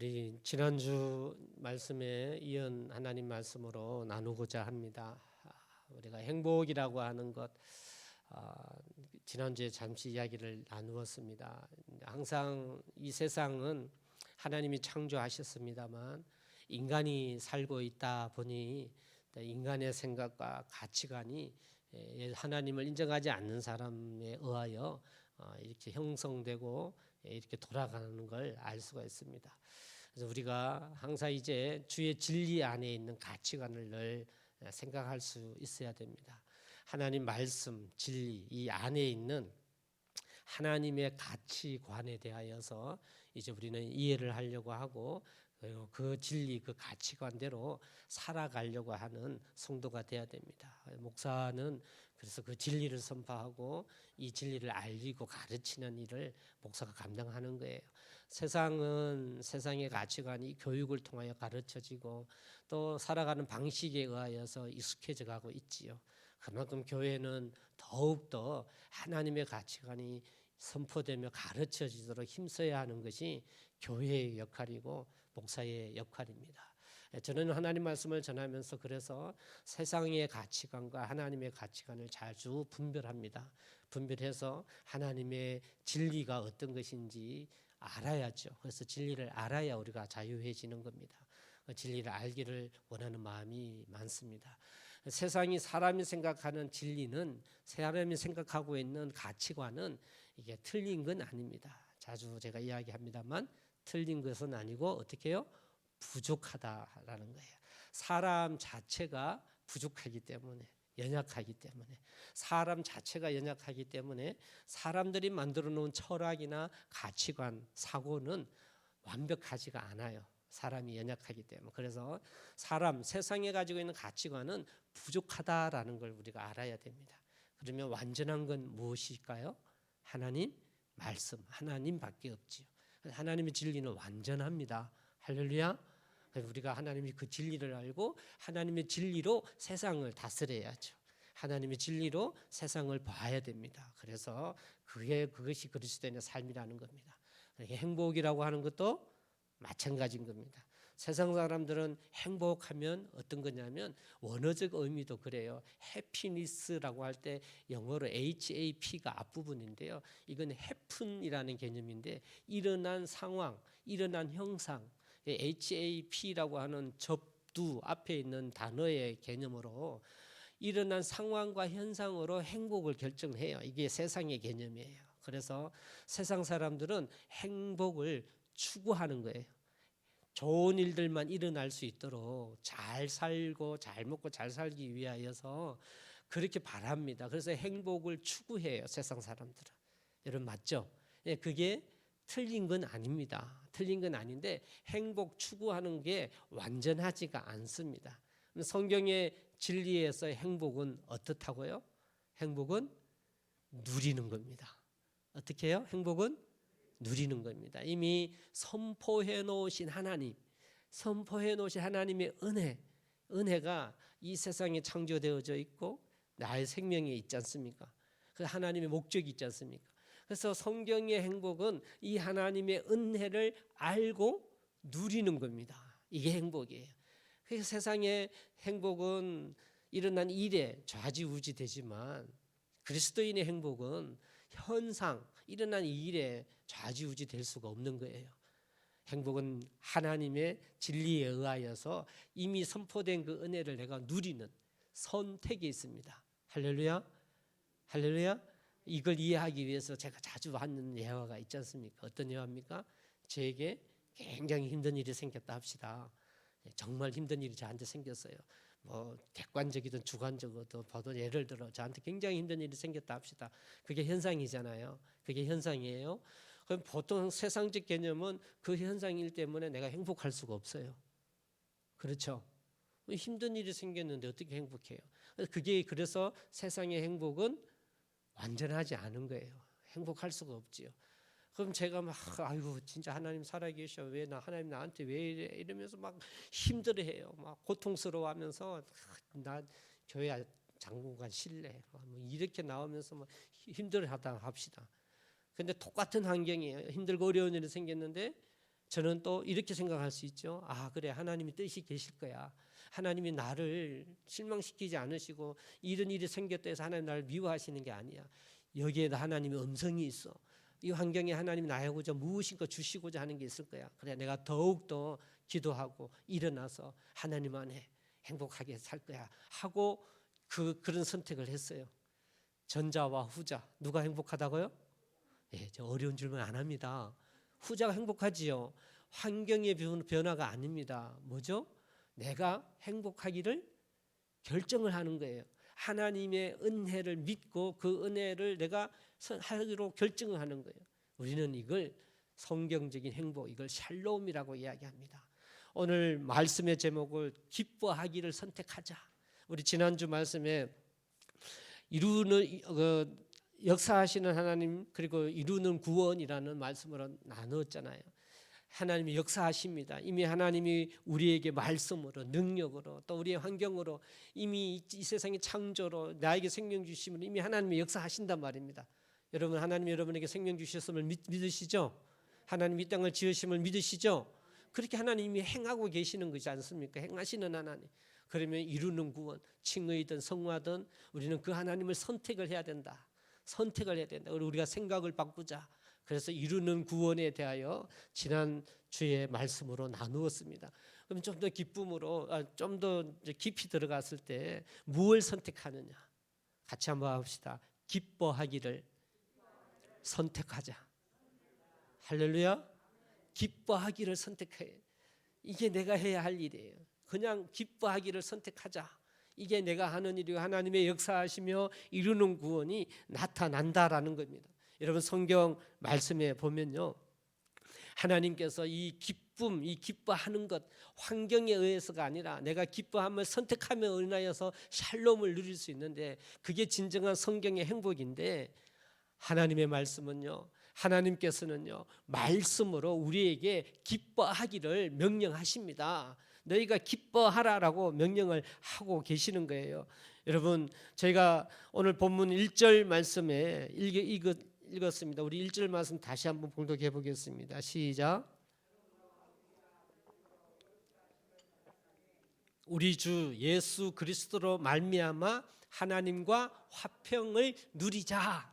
우리 지난주 말씀에 이은 하나님 말씀으로 나누고자 합니다. 우리가 행복이라고 하는 것, 지난주에 잠시 이야기를 나누었습니다. 항상 이 세상은 하나님이 창조하셨습니다만 인간이 살고 있다 보니 인간의 생각과 가치관이 하나님을 인정하지 않는 사람에 의하여 이렇게 형성되고 이렇게 돌아가는 걸 알 수가 있습니다. 그래서 우리가 항상 이제 주의 진리 안에 있는 가치관을 늘 생각할 수 있어야 됩니다. 하나님 말씀, 진리 이 안에 있는 하나님의 가치관에 대하여서 이제 우리는 이해를 하려고 하고 그 진리, 그 가치관대로 살아가려고 하는 성도가 돼야 됩니다. 목사는 그래서 그 진리를 선포하고 이 진리를 알리고 가르치는 일을 목사가 감당하는 거예요. 세상은 세상의 가치관이 교육을 통하여 가르쳐지고 또 살아가는 방식에 의하여서 익숙해져 가고 있지요. 그만큼 교회는 더욱더 하나님의 가치관이 선포되며 가르쳐지도록 힘써야 하는 것이 교회의 역할이고 목사의 역할입니다. 저는 하나님 말씀을 전하면서 그래서 세상의 가치관과 하나님의 가치관을 자주 분별합니다. 분별해서 하나님의 진리가 어떤 것인지 알아야죠. 그래서 진리를 알아야 우리가 자유해지는 겁니다. 진리를 알기를 원하는 마음이 많습니다. 세상이 사람이 생각하는 진리는 사람이 생각하고 있는 가치관은 이게 틀린 건 아닙니다. 자주 제가 이야기합니다만 틀린 것은 아니고 어떻게 해요? 부족하다라는 거예요. 사람 자체가 부족하기 때문에 연약하기 때문에 사람 자체가 연약하기 때문에 사람들이 만들어 놓은 철학이나 가치관, 사고는 완벽하지가 않아요. 사람이 연약하기 때문에. 그래서 세상에 가지고 있는 가치관은 부족하다라는 걸 우리가 알아야 됩니다. 그러면 완전한 건 무엇일까요? 하나님 말씀, 하나님밖에 없지요. 하나님의 진리는 완전합니다. 할렐루야. 우리가 하나님이 그 진리를 알고 하나님의 진리로 세상을 다스려야죠. 하나님의 진리로 세상을 봐야 됩니다. 그래서 그것이 그리스도인의 삶이라는 겁니다. 행복이라고 하는 것도 마찬가지인 겁니다. 세상 사람들은 행복하면 어떤 거냐면 원어적 의미도 그래요. 해피니스라고 할 때 영어로 HAP가 앞부분인데요. 이건 happen이라는 개념인데 일어난 상황, 일어난 형상, HAP라고 하는 접두 앞에 있는 단어의 개념으로 일어난 상황과 현상으로 행복을 결정해요. 이게 세상의 개념이에요. 그래서 세상 사람들은 행복을 추구하는 거예요. 좋은 일들만 일어날 수 있도록 잘 살고 잘 먹고 잘 살기 위하여서 그렇게 바랍니다. 그래서 행복을 추구해요. 세상 사람들은. 여러분 맞죠? 그게 틀린 건 아닙니다. 틀린 건 아닌데 행복 추구하는 게 완전하지가 않습니다. 성경의 진리에서 행복은 어떻다고요? 행복은 누리는 겁니다. 어떻게 해요? 행복은 누리는 겁니다. 이미 선포해 놓으신 하나님, 선포해 놓으신 하나님의 은혜가 이 세상에 창조되어져 있고 나의 생명에 있지 않습니까? 그 하나님의 목적이 있지 않습니까? 그래서 성경의 행복은 이 하나님의 은혜를 알고 누리는 겁니다. 이게 행복이에요. 그래서 세상의 행복은 일어난 일에 좌지우지 되지만 그리스도인의 행복은 현상, 일어난 일에 좌지우지 될 수가 없는 거예요. 행복은 하나님의 진리에 의하여서 이미 선포된 그 은혜를 내가 누리는 선택이 있습니다. 할렐루야. 할렐루야. 이걸 이해하기 위해서 제가 자주 하는 예화가 있지 않습니까? 어떤 예화입니까? 저에게 굉장히 힘든 일이 생겼다 합시다. 정말 힘든 일이 저한테 생겼어요. 뭐 객관적이든 주관적이든 봐도 예를 들어 저한테 굉장히 힘든 일이 생겼다 합시다. 그게 현상이잖아요. 그게 현상이에요. 그럼 보통 세상적 개념은 그 현상일 때문에 내가 행복할 수가 없어요. 그렇죠? 힘든 일이 생겼는데 어떻게 행복해요? 그래서 세상의 행복은 완전하지 않은 거예요. 행복할 수가 없지요. 그럼 제가 막 아이고 진짜 하나님 살아계셔 왜 하나님 나한테 왜 이래 이러면서 막 힘들어해요. 막 고통스러워하면서 나 교회 장로관 실례 뭐 이렇게 나오면서 막 힘들어하다 합시다. 근데 똑같은 환경이에요. 힘들고 어려운 일이 생겼는데 저는 또 이렇게 생각할 수 있죠. 아, 그래, 하나님이 뜻이 계실 거야. 하나님이 나를 실망시키지 않으시고 이런 일이 생겼다 해서 하나님 나를 미워하시는 게 아니야. 여기에도 하나님의 음성이 있어. 이 환경에 하나님이 나에게 무엇인가 주시고자 하는 게 있을 거야. 그래, 내가 더욱더 기도하고 일어나서 하나님 안에 행복하게 살 거야 하고 그런 선택을 했어요. 전자와 후자, 누가 행복하다고요? 예, 저 어려운 질문 안 합니다. 후자가 행복하지요. 환경의 변화가 아닙니다. 뭐죠? 내가 행복하기를 결정을 하는 거예요. 하나님의 은혜를 믿고 그 은혜를 내가 하기로 결정을 하는 거예요. 우리는 이걸 성경적인 행복, 이걸 샬롬이라고 이야기합니다. 오늘 말씀의 제목을 기뻐하기를 선택하자. 우리 지난주 말씀에 이루는 역사하시는 하나님 그리고 이루는 구원이라는 말씀으로 나누었잖아요. 하나님이 역사하십니다. 이미 하나님이 우리에게 말씀으로 능력으로 또 우리의 환경으로 이미 이 세상의 창조로 나에게 생명 주심으로 이미 하나님이 역사하신단 말입니다. 여러분, 하나님이 여러분에게 생명 주셨음을 믿으시죠? 하나님 이 땅을 지으심을 믿으시죠? 그렇게 하나님이 행하고 계시는 것이지 않습니까? 행하시는 하나님. 그러면 이루는 구원, 칭의든 성화든 우리는 그 하나님을 선택을 해야 된다. 선택을 해야 된다. 우리가 생각을 바꾸자. 그래서 이루는 구원에 대하여 지난 주의 말씀으로 나누었습니다. 그럼 좀 더 기쁨으로 좀 더 깊이 들어갔을 때 무엇을 선택하느냐? 같이 한번 합시다. 기뻐하기를 선택하자. 할렐루야. 기뻐하기를 선택해. 이게 내가 해야 할 일이에요. 그냥 기뻐하기를 선택하자. 이게 내가 하는 일이고 하나님의 역사하시며 이루는 구원이 나타난다라는 겁니다. 여러분, 성경 말씀에 보면요, 하나님께서 이 기쁨, 이 기뻐하는 것 환경에 의해서가 아니라 내가 기뻐함을 선택하며 인하여서 샬롬을 누릴 수 있는데 그게 진정한 성경의 행복인데, 하나님의 말씀은요, 하나님께서는요 말씀으로 우리에게 기뻐하기를 명령하십니다. 너희가 기뻐하라라고 명령을 하고 계시는 거예요. 여러분, 저희가 오늘 본문 1절 말씀에 읽었습니다. 우리 1절 말씀 다시 한번 봉독해 보겠습니다. 시작. 우리 주 예수 그리스도로 말미암아 하나님과 화평을 누리자.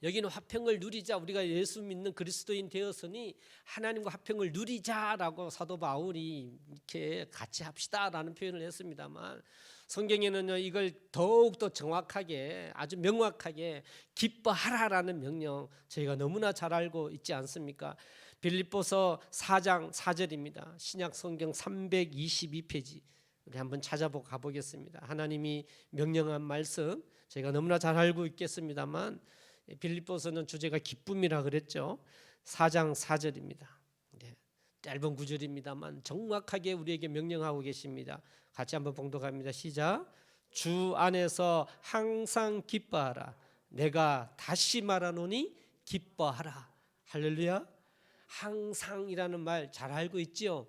여기는 화평을 누리자. 우리가 예수 믿는 그리스도인 되었으니 하나님과 화평을 누리자라고 사도 바울이 이렇게 같이 합시다라는 표현을 했습니다만, 성경에는요 이걸 더욱더 정확하게 아주 명확하게 기뻐하라라는 명령 저희가 너무나 잘 알고 있지 않습니까? 빌립보서 4장 4절입니다. 신약 성경 322페이지 우리 한번 찾아보고 가보겠습니다. 하나님이 명령한 말씀 저희가 너무나 잘 알고 있겠습니다만, 빌립보서는 주제가 기쁨이라 그랬죠. 4장 4절입니다. 짧은 구절입니다만 정확하게 우리에게 명령하고 계십니다. 같이 한번 봉독합니다. 시작. 주 안에서 항상 기뻐하라. 내가 다시 말하노니 기뻐하라. 할렐루야. 항상이라는 말 잘 알고 있지요.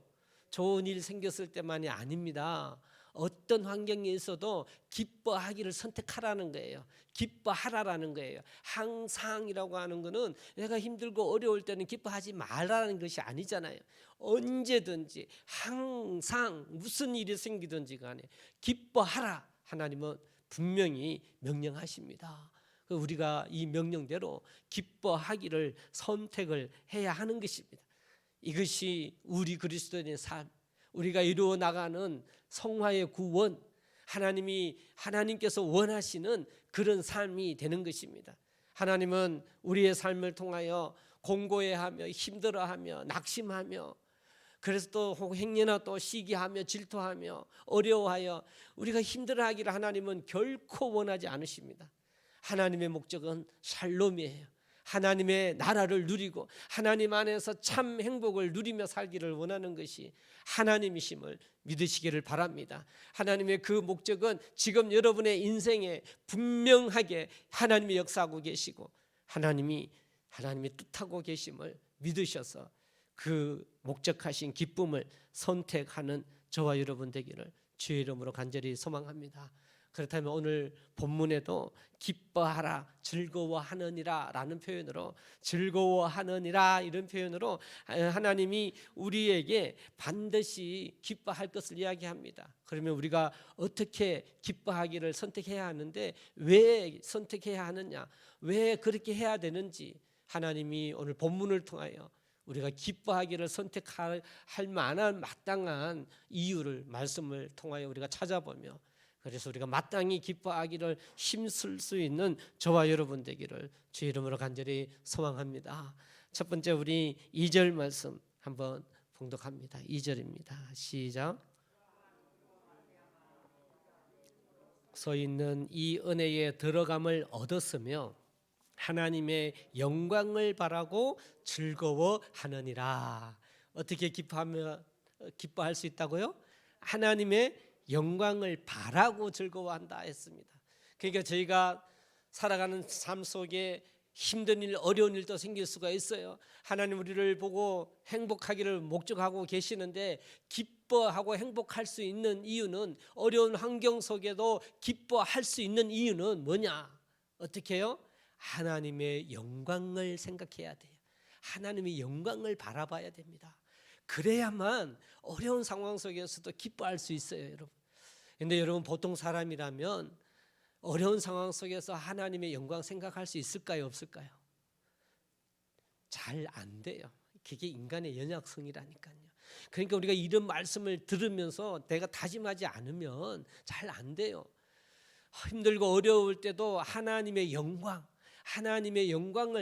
좋은 일 생겼을 때만이 아닙니다. 어떤 환경에 있어도 기뻐하기를 선택하라는 거예요. 기뻐하라라는 거예요. 항상이라고 하는 거는 내가 힘들고 어려울 때는 기뻐하지 말라는 것이 아니잖아요. 언제든지 항상 무슨 일이 생기든지 간에 기뻐하라. 하나님은 분명히 명령하십니다. 우리가 이 명령대로 기뻐하기를 선택을 해야 하는 것입니다. 이것이 우리 그리스도인의 삶, 우리가 이루어 나가는 성화의 구원, 하나님께서 원하시는 그런 삶이 되는 것입니다. 하나님은 우리의 삶을 통하여 공고해하며 힘들어하며 낙심하며 그래서 또 행여나 또 시기하며 질투하며 어려워하여 우리가 힘들어하기를 하나님은 결코 원하지 않으십니다. 하나님의 목적은 샬롬이에요. 하나님의 나라를 누리고 하나님 안에서 참 행복을 누리며 살기를 원하는 것이 하나님이심을 믿으시기를 바랍니다. 하나님의 그 목적은 지금 여러분의 인생에 분명하게 하나님이 역사하고 계시고 하나님의 뜻하고 계심을 믿으셔서 그 목적하신 기쁨을 선택하는 저와 여러분 되기를 주의 이름으로 간절히 소망합니다. 그렇다면 오늘 본문에도 기뻐하라 즐거워하느니라 라는 표현으로, 즐거워하느니라 이런 표현으로 하나님이 우리에게 반드시 기뻐할 것을 이야기합니다. 그러면 우리가 어떻게 기뻐하기를 선택해야 하는데, 왜 선택해야 하느냐, 왜 그렇게 해야 되는지 하나님이 오늘 본문을 통하여 우리가 기뻐하기를 선택할 만한 마땅한 이유를 말씀을 통하여 우리가 찾아보며, 그래서 우리가 마땅히 기뻐하기를 힘쓸 수 있는 저와 여러분 되기를 주 이름으로 간절히 소망합니다. 첫 번째, 우리 2절 말씀 한번 봉독합니다. 2절입니다. 시작. 서 있는 이 은혜에 들어감을 얻었으며 하나님의 영광을 바라고 즐거워하느니라. 어떻게 기뻐할 수 있다고요? 하나님의 영광을 바라고 즐거워한다 했습니다. 그러니까 저희가 살아가는 삶 속에 힘든 일, 어려운 일도 생길 수가 있어요. 하나님 우리를 보고 행복하기를 목적하고 계시는데, 기뻐하고 행복할 수 있는 이유는, 어려운 환경 속에도 기뻐할 수 있는 이유는 뭐냐? 어떻게 해요? 하나님의 영광을 생각해야 돼요. 하나님의 영광을 바라봐야 됩니다. 그래야만 어려운 상황 속에서도 기뻐할 수 있어요, 여러분. 근데 여러분, 보통 사람이라면 어려운 상황 속에서 하나님의 영광 생각할 수 있을까요, 없을까요? 잘 안 돼요. 그게 인간의 연약성이라니까요. 그러니까 우리가 이런 말씀을 들으면서 내가 다짐하지 않으면 잘 안 돼요. 힘들고 어려울 때도 하나님의 영광을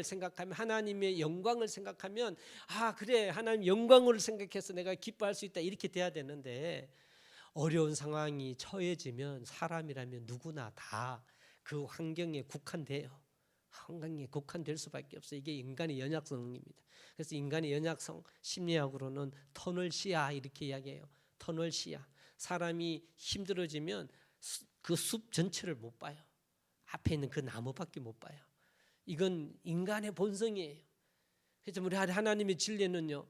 생각하면, 하나님의 영광을 생각하면, 아 그래, 하나님 영광으로 생각해서 내가 기뻐할 수 있다, 이렇게 돼야 되는데, 어려운 상황이 처해지면 사람이라면 누구나 다 그 환경에 국한돼요. 환경에 국한될 수밖에 없어요. 이게 인간의 연약성입니다. 그래서 인간의 연약성, 심리학으로는 터널시야 이렇게 이야기해요. 터널시야. 사람이 힘들어지면 그 숲 전체를 못 봐요. 앞에 있는 그 나무밖에 못 봐요. 이건 인간의 본성이에요. 그래서 우리 하나님의 진리는요,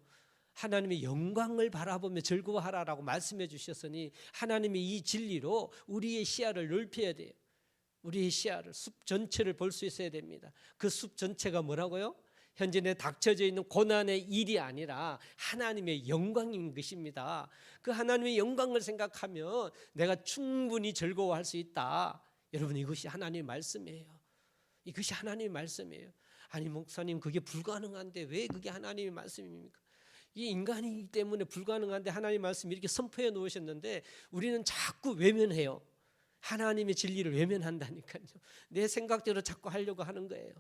하나님의 영광을 바라보며 즐거워하라라고 말씀해 주셨으니, 하나님의 이 진리로 우리의 시야를 넓혀야 돼요. 우리의 시야를, 숲 전체를 볼 수 있어야 됩니다. 그 숲 전체가 뭐라고요? 현재 내 닥쳐져 있는 고난의 일이 아니라 하나님의 영광인 것입니다. 그 하나님의 영광을 생각하면 내가 충분히 즐거워할 수 있다. 여러분, 이것이 하나님의 말씀이에요. 이것이 하나님의 말씀이에요. 아니 목사님, 그게 불가능한데 왜 그게 하나님의 말씀입니까? 이 인간이기 때문에 불가능한데 하나님의 말씀 이렇게 선포해 놓으셨는데 우리는 자꾸 외면해요. 하나님의 진리를 외면한다니까요. 내 생각대로 자꾸 하려고 하는 거예요.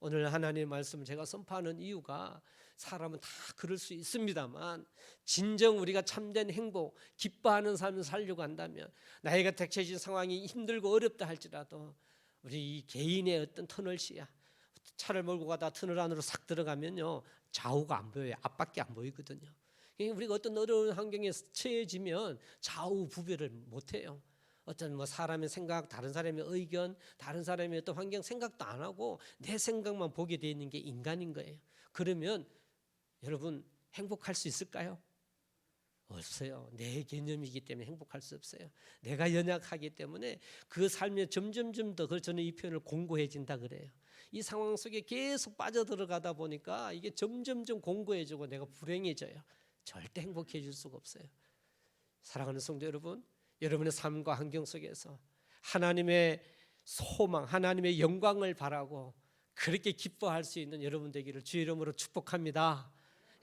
오늘 하나님의 말씀을 제가 선포하는 이유가, 사람은 다 그럴 수 있습니다만, 진정 우리가 참된 행복, 기뻐하는 삶을 살려고 한다면, 나이가 닥쳐진 상황이 힘들고 어렵다 할지라도 우리 이 개인의 어떤 터널시야, 차를 몰고 가다 터널 안으로 싹 들어가면요, 좌우가 안 보여요. 앞밖에 안 보이거든요. 우리가 어떤 어려운 환경에 처해지면 좌우 구별을 못해요. 어떤 사람의 생각, 다른 사람의 의견, 다른 사람의 어떤 환경 생각도 안 하고 내 생각만 보게 되어 있는 게 인간인 거예요. 그러면 여러분, 행복할 수 있을까요? 없어요. 내 개념이기 때문에 행복할 수 없어요. 내가 연약하기 때문에 그 삶에 점점점 더, 저는 이 표현을 공고해진다 그래요. 이 상황 속에 계속 빠져들어가다 보니까 이게 점점점 공고해지고 내가 불행해져요. 절대 행복해질 수가 없어요. 사랑하는 성도 여러분, 여러분의 삶과 환경 속에서 하나님의 소망, 하나님의 영광을 바라고 그렇게 기뻐할 수 있는 여러분 되기를 주의 이름으로 축복합니다.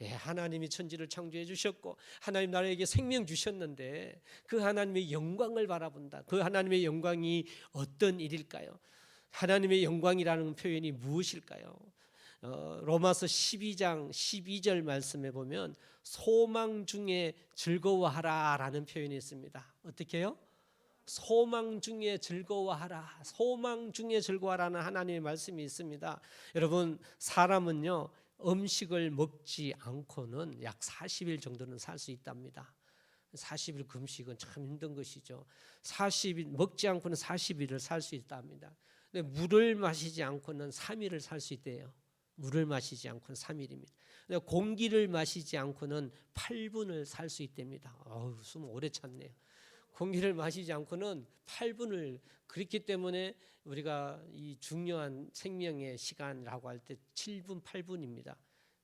예, 하나님이 천지를 창조해 주셨고 하나님 나라에게 생명 주셨는데, 그 하나님의 영광을 바라본다. 그 하나님의 영광이 어떤 일일까요? 하나님의 영광이라는 표현이 무엇일까요? 로마서 12장 12절 말씀에 보면 소망 중에 즐거워하라 라는 표현이 있습니다. 어떻게 해요? 소망 중에 즐거워하라, 소망 중에 즐거워하라는 하나님의 말씀이 있습니다. 여러분, 사람은요, 음식을 먹지 않고는 약 40일 정도는 살 수 있답니다. 40일 금식은 참 힘든 것이죠. 40일 먹지 않고는 40일을 살 수 있답니다. 근데 물을 마시지 않고는 3일을 살 수 있대요. 물을 마시지 않고는 3일입니다. 공기를 마시지 않고는 8분을 살 수 있답니다. 숨 오래 찼네요. 공기를 마시지 않고는 8분을, 그렇기 때문에 우리가 이 중요한 생명의 시간이라고 할 때 7분, 8분입니다.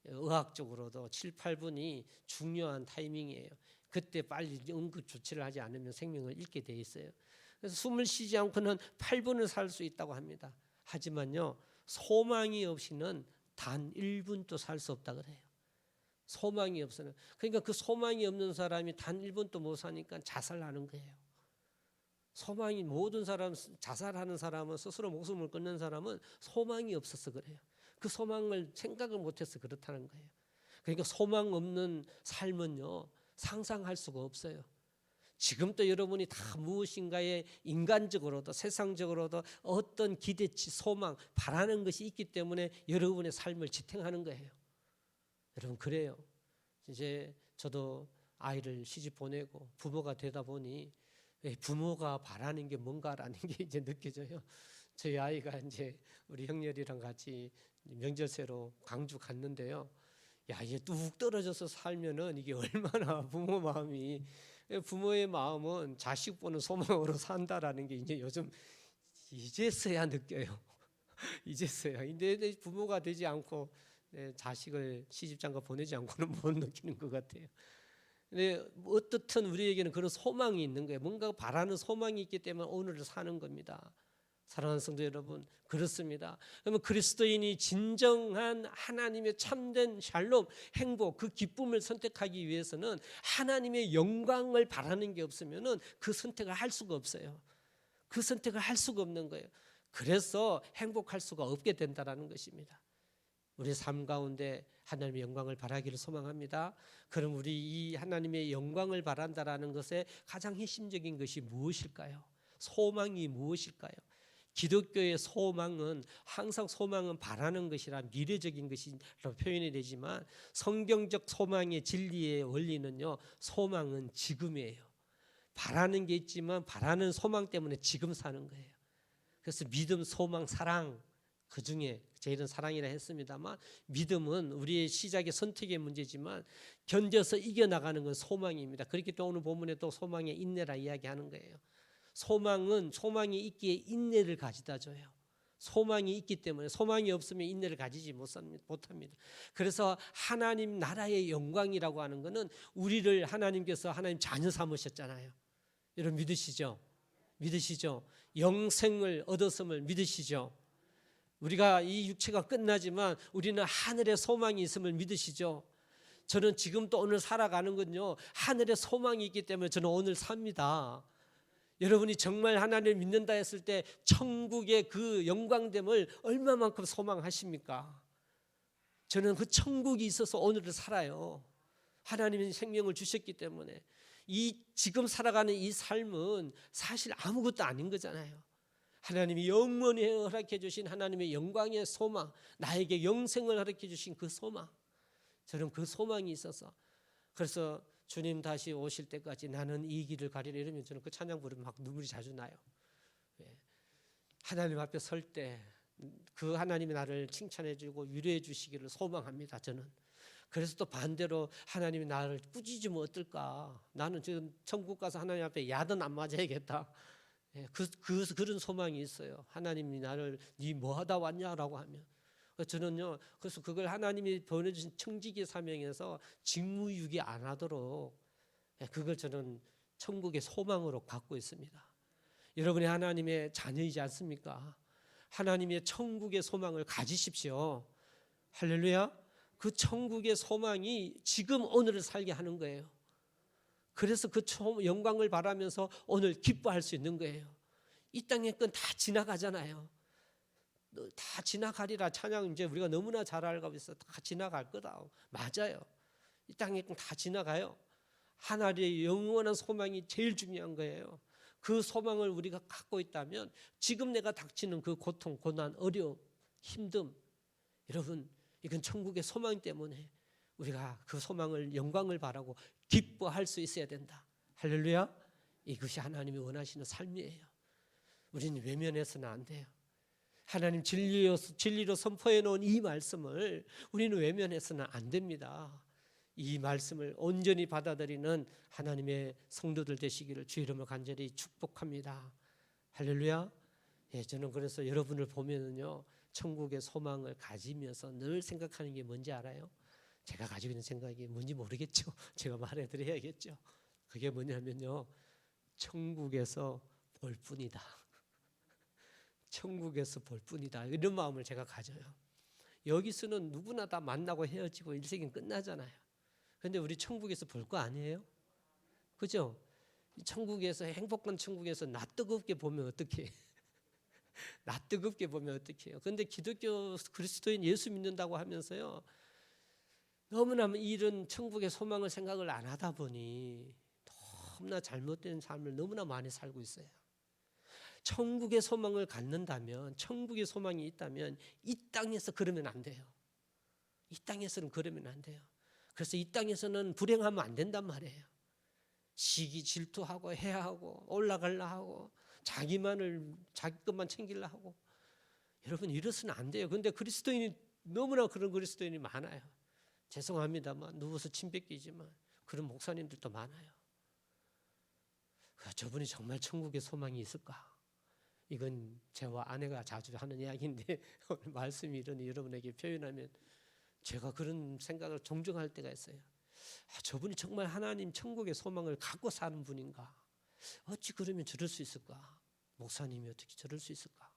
의학적으로도 7, 8분이 중요한 타이밍이에요. 그때 빨리 응급 조치를 하지 않으면 생명을 잃게 돼 있어요. 그래서 숨을 쉬지 않고는 8분을 살 수 있다고 합니다. 하지만요, 소망이 없이는 단 1분도 살 수 없다 그래요. 소망이 없어요. 그러니까 그 소망이 없는 사람이 단 1분도 못 사니까 자살하는 거예요. 소망이, 모든 사람, 자살하는 사람은, 스스로 목숨을 끊는 사람은 소망이 없어서 그래요. 그 소망을 생각을 못해서 그렇다는 거예요. 그러니까 소망 없는 삶은요, 상상할 수가 없어요. 지금도 여러분이 다 무엇인가에 인간적으로도 세상적으로도 어떤 기대치, 소망, 바라는 것이 있기 때문에 여러분의 삶을 지탱하는 거예요. 여러분, 그래요. 이제 저도 아이를 시집 보내고 부모가 되다 보니 부모가 바라는 게 뭔가라는 게 이제 느껴져요. 저희 아이가 이제 우리 형렬이랑 같이 명절새로 광주 갔는데요. 야, 이게 뚝 떨어져서 살면은 이게 얼마나 부모 마음이, 부모의 마음은 자식 보는 소망으로 산다라는 게 이제 요즘 이제서야 느껴요. 이제서야. 근데 부모가 되지 않고 자식을 시집장가 보내지 않고는 못 느끼는 것 같아요. 근데 어떻든 우리에게는 그런 소망이 있는 거예요. 뭔가 바라는 소망이 있기 때문에 오늘을 사는 겁니다. 사랑하는 성도 여러분, 그렇습니다. 그러면 그리스도인이 진정한 하나님의 참된 샬롬, 행복, 그 기쁨을 선택하기 위해서는 하나님의 영광을 바라는 게 없으면은 그 선택을 할 수가 없어요. 그 선택을 할 수가 없는 거예요. 그래서 행복할 수가 없게 된다라는 것입니다. 우리 삶 가운데 하나님의 영광을 바라기를 소망합니다. 그럼 우리 이 하나님의 영광을 바란다라는 것의 가장 핵심적인 것이 무엇일까요? 소망이 무엇일까요? 기독교의 소망은 항상 소망은 바라는 것이라 미래적인 것이라고 표현이 되지만 성경적 소망의 진리의 원리는요, 소망은 지금이에요. 바라는 게 있지만 바라는 소망 때문에 지금 사는 거예요. 그래서 믿음, 소망, 사랑, 그 중에 제일은 사랑이라 했습니다만 믿음은 우리의 시작의 선택의 문제지만 견뎌서 이겨나가는 건 소망입니다. 그렇기 때문에 오늘 본문에 또 소망의 인내라 이야기하는 거예요. 소망은 소망이 있기에 인내를 가지다 줘요. 소망이 있기 때문에, 소망이 없으면 인내를 가지지 못합니다. 그래서 하나님 나라의 영광이라고 하는 것은 우리를 하나님께서 하나님 자녀 삼으셨잖아요. 여러분 믿으시죠? 믿으시죠? 영생을 얻었음을 믿으시죠? 우리가 이 육체가 끝나지만 우리는 하늘의 소망이 있음을 믿으시죠? 저는 지금 또 오늘 살아가는 건요, 하늘의 소망이 있기 때문에 저는 오늘 삽니다. 여러분이 정말 하나님을 믿는다 했을 때 천국의 그 영광됨을 얼마만큼 소망하십니까? 저는 그 천국이 있어서 오늘을 살아요. 하나님이 생명을 주셨기 때문에. 이 지금 살아가는 이 삶은 사실 아무것도 아닌 거잖아요. 하나님이 영원히 허락해 주신 하나님의 영광의 소망, 나에게 영생을 허락해 주신 그 소망, 저는 그 소망이 있어서, 그래서 주님 다시 오실 때까지 나는 이 길을 가리라 이러면 저는 그 찬양 부르면 막 눈물이 자주 나요. 하나님 앞에 설 때 그 하나님이 나를 칭찬해 주고 위로해 주시기를 소망합니다. 저는. 그래서 또 반대로 하나님이 나를 꾸짖으면 어떨까? 나는 지금 천국 가서 하나님 앞에 야단 안 맞아야겠다. 그런 소망이 있어요. 하나님이 나를 네 뭐하다 왔냐라고 하면. 저는요, 그래서 그걸 하나님이 보내주신 청지기 사명에서 직무유기 안 하도록 그걸 저는 천국의 소망으로 갖고 있습니다. 여러분이 하나님의 자녀이지 않습니까? 하나님의 천국의 소망을 가지십시오. 할렐루야. 그 천국의 소망이 지금 오늘을 살게 하는 거예요. 그래서 그 영광을 바라면서 오늘 기뻐할 수 있는 거예요. 이 땅의 건 다 지나가잖아요. 다 지나가리라 찬양 이제 우리가 너무나 잘 알고 있어. 다 지나갈 거다. 맞아요. 이 땅의 건 다 지나가요. 하나님의 영원한 소망이 제일 중요한 거예요. 그 소망을 우리가 갖고 있다면 지금 내가 닥치는 그 고통, 고난, 어려움, 힘듦, 여러분 이건 천국의 소망 때문에 우리가 그 소망을, 영광을 바라고 기뻐할 수 있어야 된다. 할렐루야. 이것이 하나님이 원하시는 삶이에요. 우리는 외면해서는 안 돼요. 하나님 진리로 선포해 놓은 이 말씀을 우리는 외면해서는 안 됩니다. 이 말씀을 온전히 받아들이는 하나님의 성도들 되시기를 주 이름으로 간절히 축복합니다. 할렐루야. 예, 저는 그래서 여러분을 보면은요, 천국의 소망을 가지면서 늘 생각하는 게 뭔지 알아요? 제가 가지고 있는 생각이 뭔지 모르겠죠. 제가 말해드려야겠죠. 그게 뭐냐면요, 천국에서 볼 뿐이다. 천국에서 볼 뿐이다. 이런 마음을 제가 가져요. 여기서는 누구나 다 만나고 헤어지고 인생이 끝나잖아요. 그런데 우리 천국에서 볼 거 아니에요? 그죠? 천국에서, 행복한 천국에서 나 뜨겁게 보면 어떡해? 나 뜨겁게 보면 어떡해요? 그런데 기독교 그리스도인 예수 믿는다고 하면서요, 너무나 이런 천국의 소망을 생각을 안 하다 보니 너무나 잘못된 삶을 너무나 많이 살고 있어요. 천국의 소망을 갖는다면, 천국의 소망이 있다면 이 땅에서 그러면 안 돼요. 이 땅에서는 그러면 안 돼요. 그래서 이 땅에서는 불행하면 안 된단 말이에요. 시기 질투하고 해하고 올라갈라 하고 자기 것만 챙기려 하고, 여러분 이래서는 안 돼요. 그런데 그리스도인이 너무나 그런 그리스도인이 많아요. 죄송합니다만 누워서 침 뱉기지만 그런 목사님들도 많아요. 저분이 정말 천국의 소망이 있을까? 이건 저와 아내가 자주 하는 이야기인데 오늘 말씀이 이러니 여러분에게 표현하면 제가 그런 생각을 종종 할 때가 있어요. 저분이 정말 하나님 천국의 소망을 갖고 사는 분인가? 어찌 그러면 저럴 수 있을까? 목사님이 어떻게 저럴 수 있을까?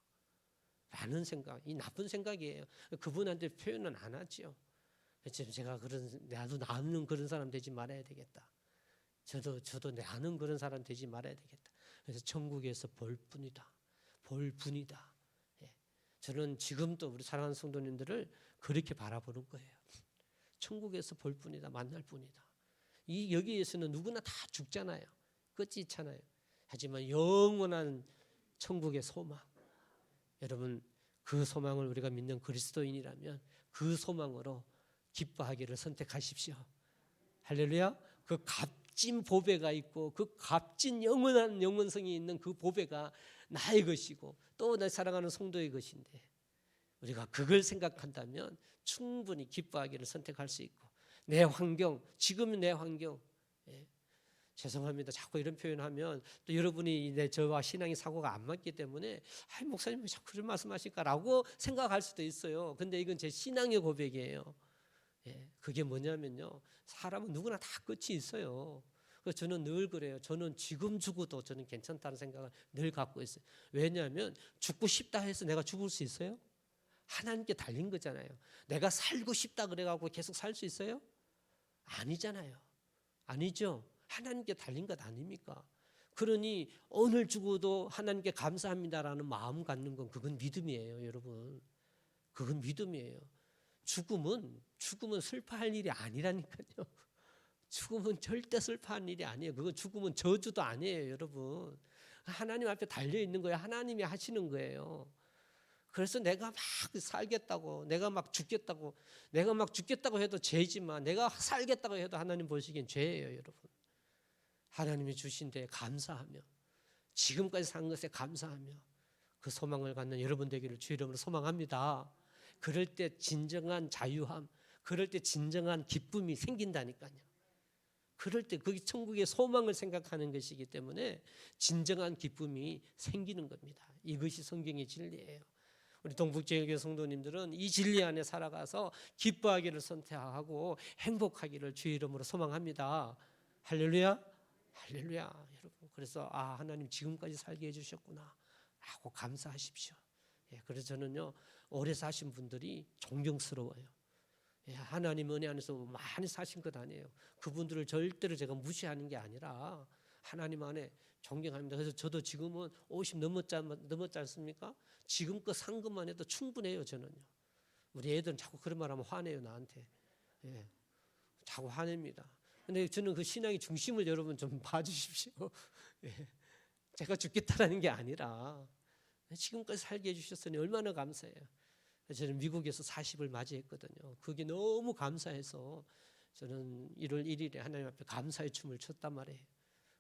라는 생각, 이 나쁜 생각이에요. 그분한테 표현은 안 하죠. 제가 나도 나는 그런 사람 되지 말아야 되겠다. 저도 나는 그런 사람 되지 말아야 되겠다. 그래서 천국에서 볼 뿐이다. 볼 뿐이다. 예. 저는 지금도 우리 사랑하는 성도님들을 그렇게 바라보는 거예요. 천국에서 볼 뿐이다. 만날 뿐이다. 여기에서는 누구나 다 죽잖아요. 끝이 있잖아요. 하지만 영원한 천국의 소망. 여러분, 그 소망을 우리가 믿는 그리스도인이라면 그 소망으로 기뻐하기를 선택하십시오. 할렐루야. 그 값진 보배가 있고 그 값진 영원한 영원성이 있는 그 보배가 나의 것이고 또 내 사랑하는 성도의 것인데, 우리가 그걸 생각한다면 충분히 기뻐하기를 선택할 수 있고, 내 환경, 지금의 내 환경, 예. 죄송합니다. 자꾸 이런 표현하면 또 여러분이 저와 신앙의 사고가 안 맞기 때문에 목사님 왜 자꾸 그런 말씀하실까라고 생각할 수도 있어요. 근데 이건 제 신앙의 고백이에요. 예, 그게 뭐냐면요, 사람은 누구나 다 끝이 있어요. 그래서 저는 늘 그래요. 저는 지금 죽어도 저는 괜찮다는 생각을 늘 갖고 있어요. 왜냐하면 죽고 싶다 해서 내가 죽을 수 있어요? 하나님께 달린 거잖아요. 내가 살고 싶다 그래가지고 계속 살 수 있어요? 아니잖아요. 아니죠. 하나님께 달린 것 아닙니까? 그러니 오늘 죽어도 하나님께 감사합니다라는 마음 갖는 건 그건 믿음이에요, 여러분. 그건 믿음이에요. 죽음은 슬퍼할 일이 아니라니까요. 죽음은 절대 슬퍼할 일이 아니에요. 그건 죽음은 저주도 아니에요, 여러분. 하나님 앞에 달려 있는 거예요. 하나님이 하시는 거예요. 그래서 내가 막 살겠다고, 내가 막 죽겠다고 해도 죄지만 내가 살겠다고 해도 하나님 보시기엔 죄예요, 여러분. 하나님이 주신 데에 감사하며 지금까지 산 것에 감사하며 그 소망을 갖는 여러분 되기를 주 이름으로 소망합니다. 그럴 때 진정한 자유함, 그럴 때 진정한 기쁨이 생긴다니까요. 그럴 때 그게 천국의 소망을 생각하는 것이기 때문에 진정한 기쁨이 생기는 겁니다. 이것이 성경의 진리예요. 우리 동북제일교회 성도님들은 이 진리 안에 살아가서 기뻐하기를 선택하고 행복하기를 주의 이름으로 소망합니다. 할렐루야. 할렐루야. 여러분, 그래서 하나님 지금까지 살게 해주셨구나 하고 감사하십시오. 예, 그래서 저는요, 오래 사신 분들이 존경스러워요. 예, 하나님 은혜 안에서 많이 사신 것 아니에요. 그분들을 절대로 제가 무시하는 게 아니라 하나님 안에 존경합니다. 그래서 저도 지금은 50 넘었지 않습니까? 지금껏 산 것만 해도 충분해요, 저는요. 우리 애들은 자꾸 그런 말 하면 화내요, 나한테. 예, 자꾸 화냅니다. 근데 저는 그 신앙의 중심을 여러분 좀 봐주십시오. 예, 제가 죽겠다라는 게 아니라 지금까지 살게 해주셨으니 얼마나 감사해요. 저는 미국에서 40을 맞이했거든요. 그게 너무 감사해서 저는 1월 1일에 하나님 앞에 감사의 춤을 췄단 말이에요.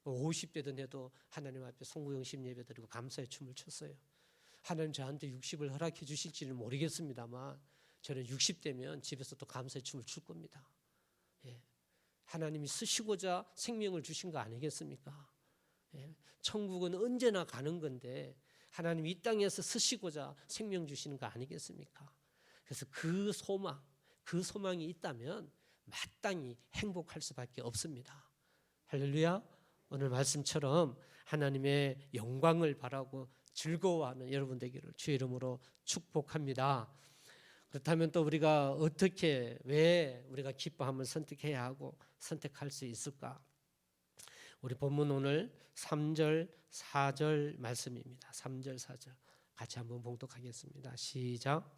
50대든 해도 하나님 앞에 송구영심 예배 드리고 감사의 춤을 췄어요. 하나님 저한테 60을 허락해 주실지는 모르겠습니다만 저는 60대면 집에서 또 감사의 춤을 출 겁니다. 예. 하나님이 쓰시고자 생명을 주신 거 아니겠습니까? 예, 천국은 언제나 가는 건데 하나님이 이 땅에서 쓰시고자 생명 주시는 거 아니겠습니까? 그래서 그 소망이 있다면 마땅히 행복할 수밖에 없습니다. 할렐루야. 오늘 말씀처럼 하나님의 영광을 바라고 즐거워하는 여러분 되기를 주의 이름으로 축복합니다. 그렇다면 또 우리가 왜 우리가 기뻐함을 선택해야 하고 선택할 수 있을까? 우리 본문 오늘 3절 4절 말씀입니다. 3절 4절 같이 한번 봉독하겠습니다. 시작.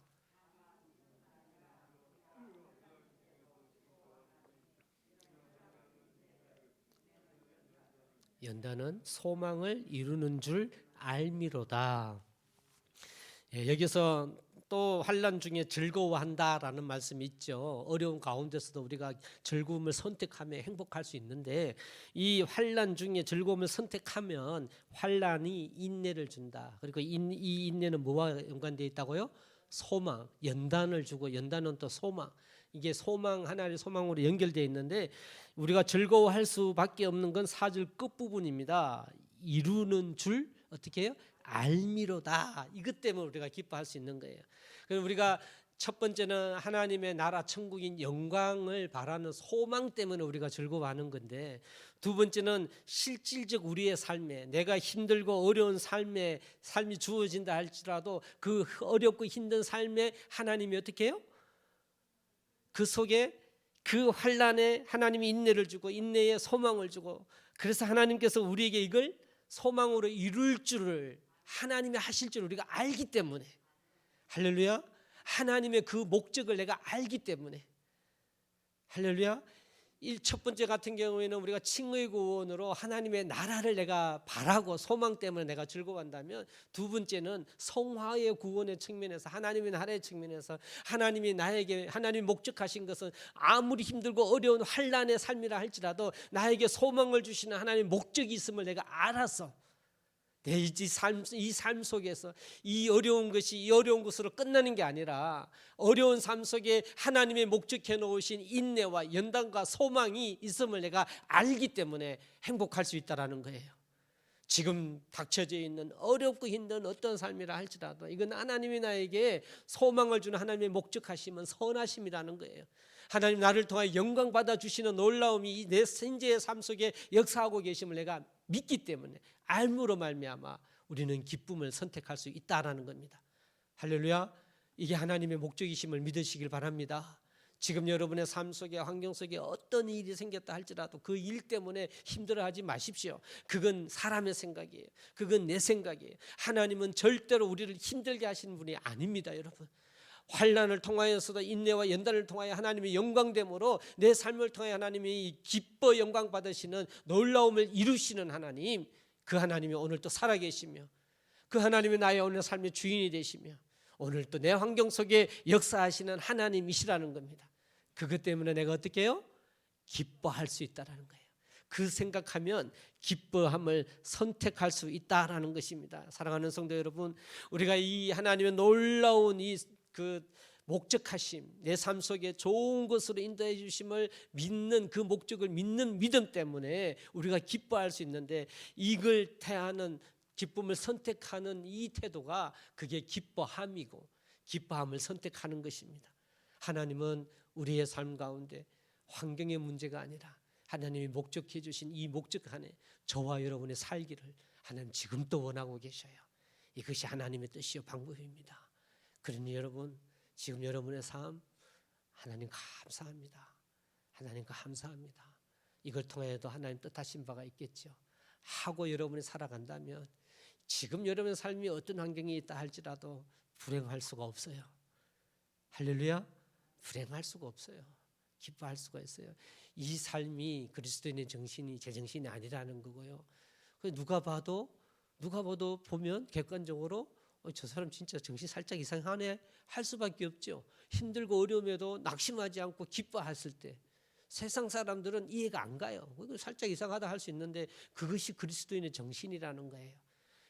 연단은 소망을 이루는 줄 알미로다. 예, 여기서 또 환난 중에 즐거워한다라는 말씀이 있죠. 어려운 가운데서도 우리가 즐거움을 선택하며 행복할 수 있는데 이 환난 중에 즐거움을 선택하면 환난이 인내를 준다. 그리고 이 인내는 뭐와 연관되어 있다고요? 소망, 연단을 주고 연단은 또 소망. 이게 소망 하나의 소망으로 연결되어 있는데 우리가 즐거워할 수밖에 없는 건 4절 끝부분입니다. 이루는 줄 어떻게 해요? 알미로다. 이것 때문에 우리가 기뻐할 수 있는 거예요. 그래서 우리가 첫 번째는 하나님의 나라 천국인 영광을 바라는 소망 때문에 우리가 즐거워하는 건데 두 번째는 실질적 우리의 삶에 내가 힘들고 어려운 삶이 주어진다 할지라도 그 어렵고 힘든 삶에 하나님이 어떻게 해요? 그 속에 그 환난에 하나님이 인내를 주고 인내에 소망을 주고 그래서 하나님께서 우리에게 이걸 소망으로 이룰 줄을 하나님이 하실 줄 우리가 알기 때문에 할렐루야. 하나님의 그 목적을 내가 알기 때문에 할렐루야. 첫 번째 같은 경우에는 우리가 칭의 구원으로 하나님의 나라를 내가 바라고 소망 때문에 내가 즐거워한다면 두 번째는 성화의 구원의 측면에서 하나님의 나라의 측면에서 하나님이 나에게 하나님이 목적하신 것은 아무리 힘들고 어려운 환난의 삶이라 할지라도 나에게 소망을 주시는 하나님의 목적이 있음을 내가 알아서 이 삶 속에서 이 어려운 것으로 끝나는 게 아니라 어려운 삶 속에 하나님의 목적해 놓으신 인내와 연단과 소망이 있음을 내가 알기 때문에 행복할 수 있다는 거예요. 지금 닥쳐져 있는 어렵고 힘든 어떤 삶이라 할지라도 이건 하나님이 나에게 소망을 주는 하나님의 목적하심은 선하심이라는 거예요. 하나님 나를 통하여 영광 받아주시는 놀라움이 내 현재의 삶 속에 역사하고 계심을 내가 믿기 때문에 알므로 말미암아 우리는 기쁨을 선택할 수 있다라는 겁니다. 할렐루야. 이게 하나님의 목적이심을 믿으시길 바랍니다. 지금 여러분의 삶 속에 환경 속에 어떤 일이 생겼다 할지라도 그 일 때문에 힘들어하지 마십시오. 그건 사람의 생각이에요. 그건 내 생각이에요. 하나님은 절대로 우리를 힘들게 하시는 분이 아닙니다, 여러분. 환난을 통하여서도 인내와 연단을 통하여 하나님의 영광됨으로 내 삶을 통해 하나님이 기뻐 영광 받으시는 놀라움을 이루시는 하나님, 그 하나님이 오늘 또 살아계시며 그 하나님이 나의 오늘 삶의 주인이 되시며 오늘 또 내 환경 속에 역사하시는 하나님이시라는 겁니다. 그것 때문에 내가 어떻게 해요? 기뻐할 수 있다는 거예요. 그 생각하면 기뻐함을 선택할 수 있다는 것입니다. 사랑하는 성도 여러분, 우리가 이 하나님의 놀라운 그 목적하심, 내 삶 속에 좋은 것으로 인도해 주심을 믿는 그 목적을 믿는 믿음 때문에 우리가 기뻐할 수 있는데 이걸 대하는 기쁨을 선택하는 이 태도가 그게 기뻐함이고 기뻐함을 선택하는 것입니다. 하나님은 우리의 삶 가운데 환경의 문제가 아니라 하나님이 목적해 주신 이 목적 안에 저와 여러분의 살기를 하나님 지금도 원하고 계셔요. 이것이 하나님의 뜻이요 방법입니다. 그러니 여러분 지금 여러분의 삶 하나님 감사합니다. 하나님 감사합니다. 이걸 통해도 하나님 뜻하신 바가 있겠죠. 하고 여러분이 살아간다면 지금 여러분의 삶이 어떤 환경이 있다 할지라도 불행할 수가 없어요. 할렐루야. 불행할 수가 없어요. 기뻐할 수가 있어요. 이 삶이 그리스도인의 정신이 제 정신이 아니라는 거고요. 누가 봐도 보면 객관적으로 저 사람 진짜 정신 살짝 이상하네 할 수밖에 없죠. 힘들고 어려움에도 낙심하지 않고 기뻐했을 때 세상 사람들은 이해가 안 가요. 살짝 이상하다 할 수 있는데 그것이 그리스도인의 정신이라는 거예요.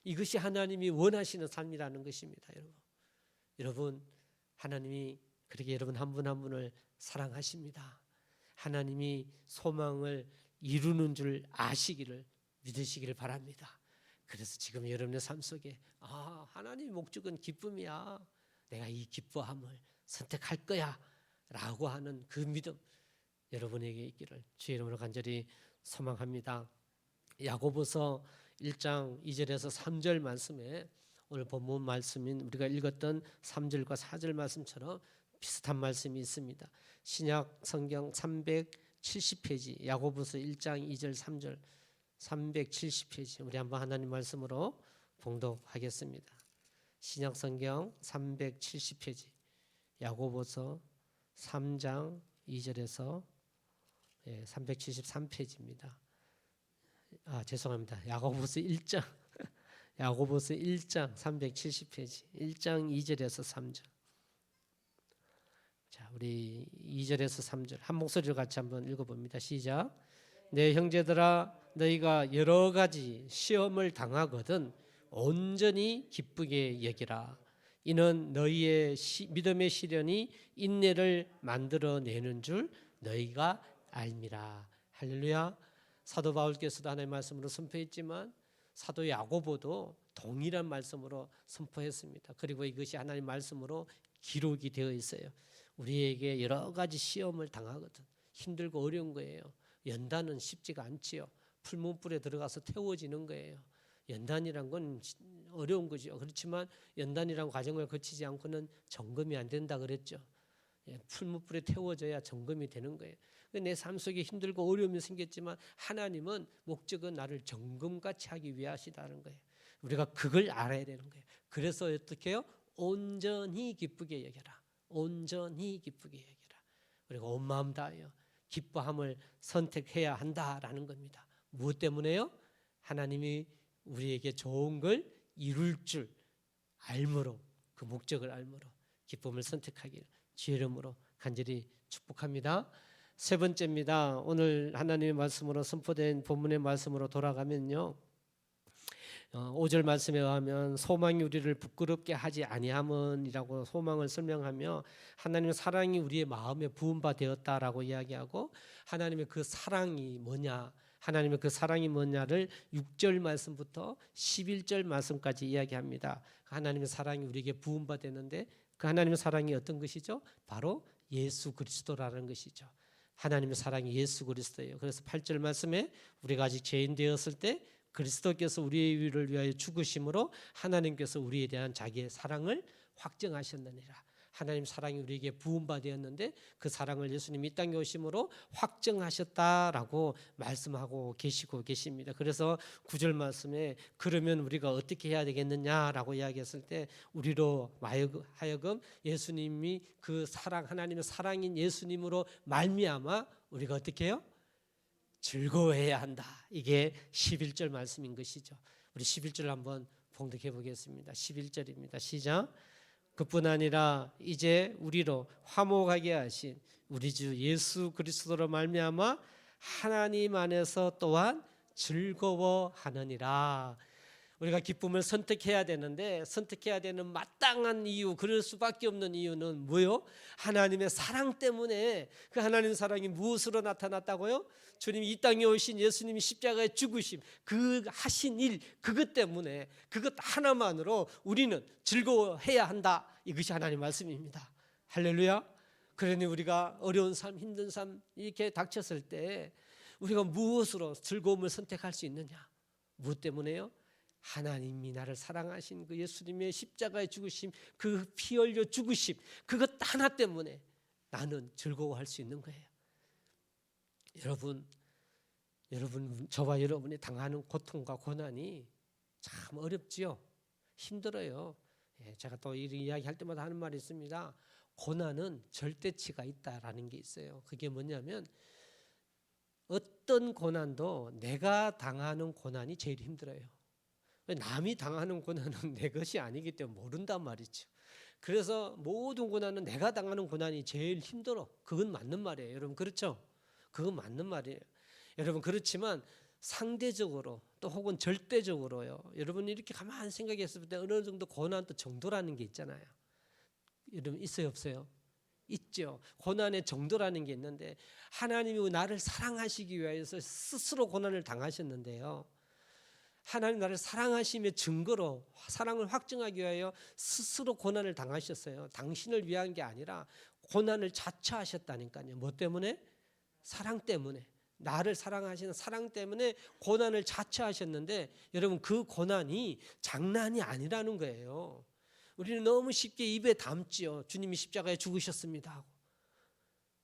이것이 하나님이 원하시는 삶이라는 것입니다. 여러분 하나님이 그렇게 여러분 한 분 한 분을 사랑하십니다. 하나님이 소망을 이루는 줄 아시기를 믿으시기를 바랍니다. 그래서 지금 여러분의 삶 속에 하나님의 목적은 기쁨이야. 내가 이 기뻐함을 선택할 거야 라고 하는 그 믿음 여러분에게 있기를 주의 이름으로 간절히 소망합니다. 야고보서 1장 2절에서 3절 말씀에 오늘 본문 말씀인 우리가 읽었던 3절과 4절 말씀처럼 비슷한 말씀이 있습니다. 신약 성경 370페이지 야고보서 1장 2절 3절 370페이지 우리 한번 하나님 말씀으로 봉독하겠습니다. 신약 성경 370페이지 야고보서 3장 2절에서 373페이지입니다. 죄송합니다. 야고보서 1장 야고보서 1장 370페이지 1장 2절에서 3절. 자, 우리 2절에서 3절 한 목소리로 같이 한번 읽어봅니다. 시작. 내 형제들아 너희가 여러 가지 시험을 당하거든 온전히 기쁘게 여기라. 이는 너희의 믿음의 시련이 인내를 만들어내는 줄 너희가 알미라. 할렐루야. 사도 바울께서도 하나님의 말씀으로 선포했지만 사도 야고보도 동일한 말씀으로 선포했습니다. 그리고 이것이 하나님의 말씀으로 기록이 되어 있어요. 우리에게 여러 가지 시험을 당하거든 힘들고 어려운 거예요. 연단은 쉽지가 않지요. 풀무불에 들어가서 태워지는 거예요. 연단이란 건 어려운 거죠. 그렇지만 연단이란 과정을 거치지 않고는 점검이 안 된다 그랬죠. 풀무불에 태워져야 점검이 되는 거예요. 내 삶 속에 힘들고 어려움이 생겼지만 하나님은 목적은 나를 점검같이 하기 위하시다는 거예요. 우리가 그걸 알아야 되는 거예요. 그래서 어떻게 해요? 온전히 기쁘게 여겨라. 온전히 기쁘게 여겨라. 그리고 온 마음 다하여 기뻐함을 선택해야 한다라는 겁니다. 무엇 때문에요? 하나님이 우리에게 좋은 걸 이룰 줄 알므로 그 목적을 알므로 기쁨을 선택하기를 주의 이름으로 간절히 축복합니다. 세 번째입니다. 오늘 하나님의 말씀으로 선포된 본문의 말씀으로 돌아가면요. 5절 말씀에 의하면 소망이 우리를 부끄럽게 하지 아니함은이라고 소망을 설명하며 하나님의 사랑이 우리의 마음에 부은 바 되었다라고 이야기하고 하나님의 그 사랑이 뭐냐 하나님의 그 사랑이 뭐냐를 6절 말씀부터 11절 말씀까지 이야기합니다. 하나님의 사랑이 우리에게 부은 바 되는데 그 하나님의 사랑이 어떤 것이죠? 바로 예수 그리스도라는 것이죠. 하나님의 사랑이 예수 그리스도예요. 그래서 8절 말씀에 우리가 아직 죄인 되었을 때 그리스도께서 우리의 위를 위하여 죽으심으로 하나님께서 우리에 대한 자기의 사랑을 확증하셨느니라. 하나님 사랑이 우리에게 부은 바 되었는데 그 사랑을 예수님이 이 땅에 오심으로 확증하셨다라고 말씀하고 계십니다. 그래서 9절 말씀에 그러면 우리가 어떻게 해야 되겠느냐라고 이야기했을 때 우리로 하여금 예수님이 그 사랑 하나님의 사랑인 예수님으로 말미암아 우리가 어떻게 해요? 즐거워해야 한다. 이게 11절 말씀인 것이죠. 우리 11절 한번 봉독해 보겠습니다. 11절입니다. 시작. 그뿐 아니라 이제 우리로 화목하게 하신 우리 주 예수 그리스도로 말미암아 하나님 안에서 또한 즐거워하느니라. 우리가 기쁨을 선택해야 되는데 선택해야 되는 마땅한 이유, 그럴 수밖에 없는 이유는 뭐요? 하나님의 사랑 때문에. 그 하나님의 사랑이 무엇으로 나타났다고요? 주님이 이 땅에 오신 예수님이 십자가에 죽으심, 그 하신 일, 그것 때문에, 그것 하나만으로 우리는 즐거워해야 한다. 이것이 하나님의 말씀입니다. 할렐루야. 그러니 우리가 어려운 삶, 힘든 삶 이렇게 닥쳤을 때 우리가 무엇으로 즐거움을 선택할 수 있느냐? 무엇 때문에요? 하나님이 나를 사랑하신 그 예수님의 십자가에 죽으심, 그 피 흘려 죽으심, 그것 하나 때문에 나는 즐거워할 수 있는 거예요. 여러분 저와 여러분이 당하는 고통과 고난이 참 어렵지요. 힘들어요. 제가 또 이 이야기할 때마다 하는 말이 있습니다. 고난은 절대치가 있다라는 게 있어요. 그게 뭐냐면 어떤 고난도 내가 당하는 고난이 제일 힘들어요. 남이 당하는 고난은 내 것이 아니기 때문에 모른단 말이죠. 그래서 모든 고난은 내가 당하는 고난이 제일 힘들어. 그건 맞는 말이에요. 여러분 그렇죠? 그건 맞는 말이에요. 여러분 그렇지만 상대적으로 또 혹은 절대적으로요. 여러분 이렇게 가만히 생각했을 때 어느 정도 고난 또 정도라는 게 있잖아요. 여러분 있어요 없어요? 있죠. 고난의 정도라는 게 있는데 하나님이 나를 사랑하시기 위해서 스스로 고난을 당하셨는데요. 하나님 나를 사랑하심의 증거로 사랑을 확증하기 위하여 스스로 고난을 당하셨어요. 당신을 위한 게 아니라 고난을 자처하셨다니까요. 뭐 때문에? 사랑 때문에. 나를 사랑하시는 사랑 때문에 고난을 자처하셨는데 여러분 그 고난이 장난이 아니라는 거예요. 우리는 너무 쉽게 입에 담지요. 주님이 십자가에 죽으셨습니다 하고.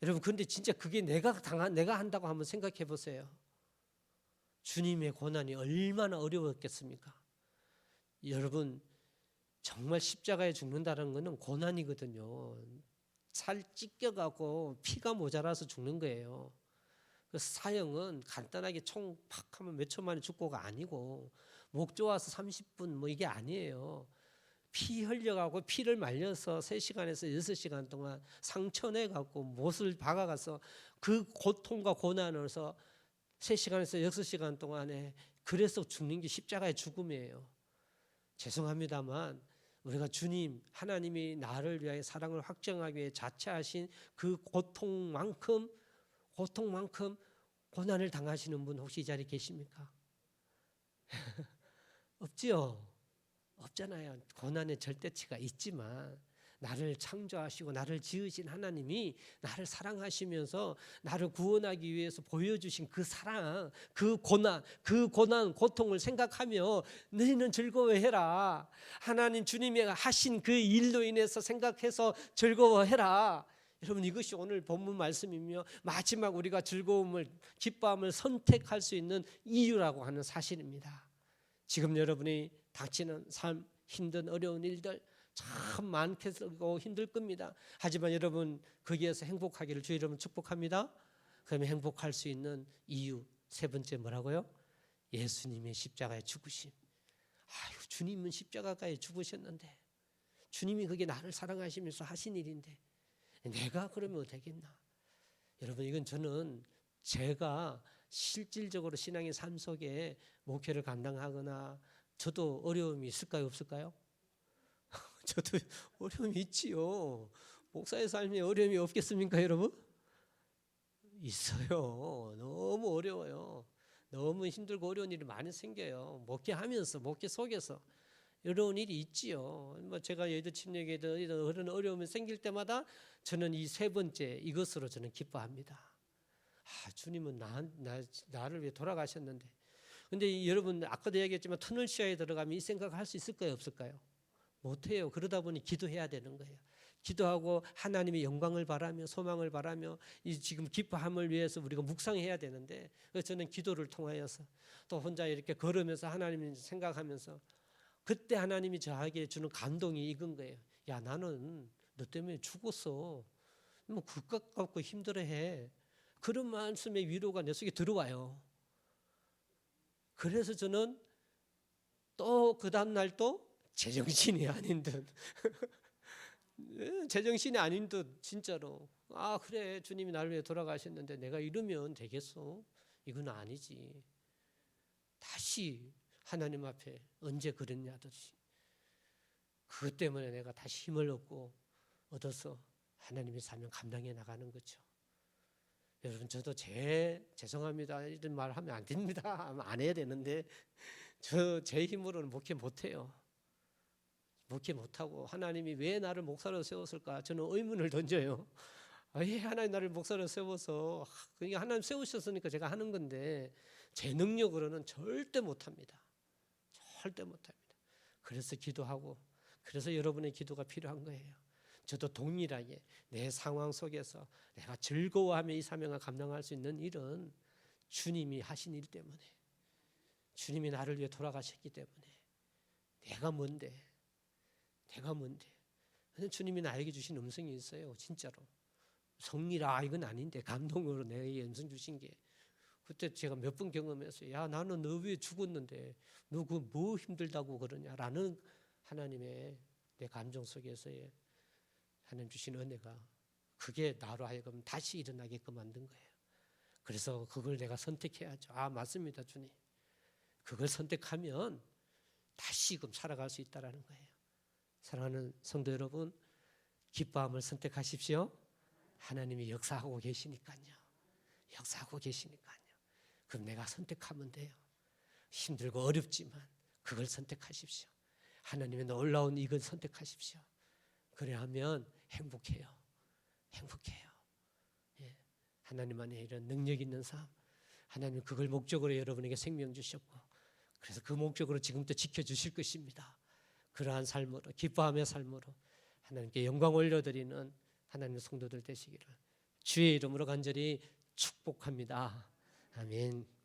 여러분 그런데 진짜 그게 내가 한다고 한번 생각해 보세요. 주님의 고난이 얼마나 어려웠겠습니까? 여러분 정말 십자가에 죽는다는 것은 고난이거든요. 살 찢겨가고 피가 모자라서 죽는 거예요. 그 사형은 간단하게 총 팍 하면 몇 초 만에 죽고가 아니고 목 조아서 30분 뭐 이게 아니에요. 피 흘려가고 피를 말려서 3시간에서 6시간 동안 상처 내갖고 못을 박아가서 그 고통과 고난으로서 3시간에서 6시간 동안에 그래서 죽는 게 십자가의 죽음이에요. 죄송합니다만 우리가 주님 하나님이 나를 위하여 사랑을 확정하기 위해 자처하신 그 고통만큼 고난을 당하시는 분 혹시 이 자리에 계십니까? 없지요. 없잖아요. 고난의 절대치가 있지만 나를 창조하시고 나를 지으신 하나님이 나를 사랑하시면서 나를 구원하기 위해서 보여주신 그 사랑, 그 고난, 고통을 생각하며 너희는 즐거워해라. 하나님 주님이 하신 그 일로 인해서 생각해서 즐거워해라. 여러분 이것이 오늘 본문 말씀이며 마지막 우리가 즐거움을 기뻐함을 선택할 수 있는 이유라고 하는 사실입니다. 지금 여러분이 닥치는 삶, 힘든 어려운 일들 참 많겠고 힘들 겁니다. 하지만 여러분 거기에서 행복하기를 주 여러분 축복합니다. 그러면 행복할 수 있는 이유 세 번째 뭐라고요? 예수님의 십자가에 죽으심. 아유, 주님은 십자가에 죽으셨는데 주님이 그게 나를 사랑하시면서 하신 일인데 내가 그러면 되겠나? 여러분 이건 저는 제가 실질적으로 신앙의 삶 속에 목회를 감당하거나 저도 어려움이 있을까요? 없을까요? 저도 어려움이 있지요. 목사의 삶에 어려움이 없겠습니까 여러분? 있어요. 너무 어려워요. 너무 힘들고 어려운 일이 많이 생겨요. 목회하면서 목회 속에서 어려운 일이 있지요. 뭐 제가 여의도 침례교회에 이런 어려움이 생길 때마다 저는 이 세 번째 이것으로 저는 기뻐합니다. 주님은 나를 위해 돌아가셨는데. 근데 여러분 아까도 얘기했지만 터널 시야에 들어가면 이 생각을 할 수 있을까요? 없을까요? 못해요. 그러다 보니 기도해야 되는 거예요. 기도하고 하나님의 영광을 바라며 소망을 바라며 이 지금 기뻐함을 위해서 우리가 묵상해야 되는데 그래서 저는 기도를 통하여서 또 혼자 이렇게 걸으면서 하나님을 생각하면서 그때 하나님이 저에게 주는 감동이 익은 거예요. 야 나는 너 때문에 죽었어. 뭐 그것 갖고 힘들어해. 그런 말씀의 위로가 내 속에 들어와요. 그래서 저는 또 그 다음날 또 제정신이 아닌 듯 제정신이 아닌 듯 진짜로 그래 주님이 나를 위해 돌아가셨는데 내가 이러면 되겠어? 이건 아니지. 다시 하나님 앞에 언제 그랬냐듯이 그것 때문에 내가 다시 힘을 얻어서 하나님의 사명 감당해 나가는 거죠. 여러분 저도 죄송합니다. 이런 말 하면 안 됩니다. 안 해야 되는데 제 힘으로는 목회 못해요. 목회 못하고 하나님이 왜 나를 목사로 세웠을까? 저는 의문을 던져요. 왜 하나님 나를 목사로 세워서 그게 하나님 세우셨으니까 제가 하는 건데 제 능력으로는 절대 못합니다. 절대 못합니다. 그래서 기도하고 그래서 여러분의 기도가 필요한 거예요. 저도 동일하게 내 상황 속에서 내가 즐거워하며 이 사명을 감당할 수 있는 일은 주님이 하신 일 때문에 주님이 나를 위해 돌아가셨기 때문에 내가 뭔데 근데 주님이 나에게 주신 음성이 있어요. 진짜로 성리라 이건 아닌데 감동으로 내게 음성 주신 게 그때 제가 몇 번 경험했어요. 야 나는 너 위해 죽었는데 너 그 뭐 힘들다고 그러냐라는 하나님의 내 감정 속에서의 하나님 주신 은혜가 그게 나로 하여금 다시 일어나게끔 만든 거예요. 그래서 그걸 내가 선택해야죠. 맞습니다 주님. 그걸 선택하면 다시금 살아갈 수 있다는 거예요. 사랑하는 성도 여러분 기뻐함을 선택하십시오. 하나님이 역사하고 계시니까요. 역사하고 계시니까요. 그럼 내가 선택하면 돼요. 힘들고 어렵지만 그걸 선택하십시오. 하나님의 놀라운 이걸 선택하십시오. 그래야 하면 행복해요. 행복해요. 예. 하나님 안에 이런 능력 있는 삶, 하나님 그걸 목적으로 여러분에게 생명 주셨고, 그래서 그 목적으로 지금도 지켜주실 것입니다. 그러한 삶으로, 기뻐하며 삶으로 하나님께 영광 올려드리는 하나님의 성도들 되시기를 주의 이름으로 간절히 축복합니다. 아멘.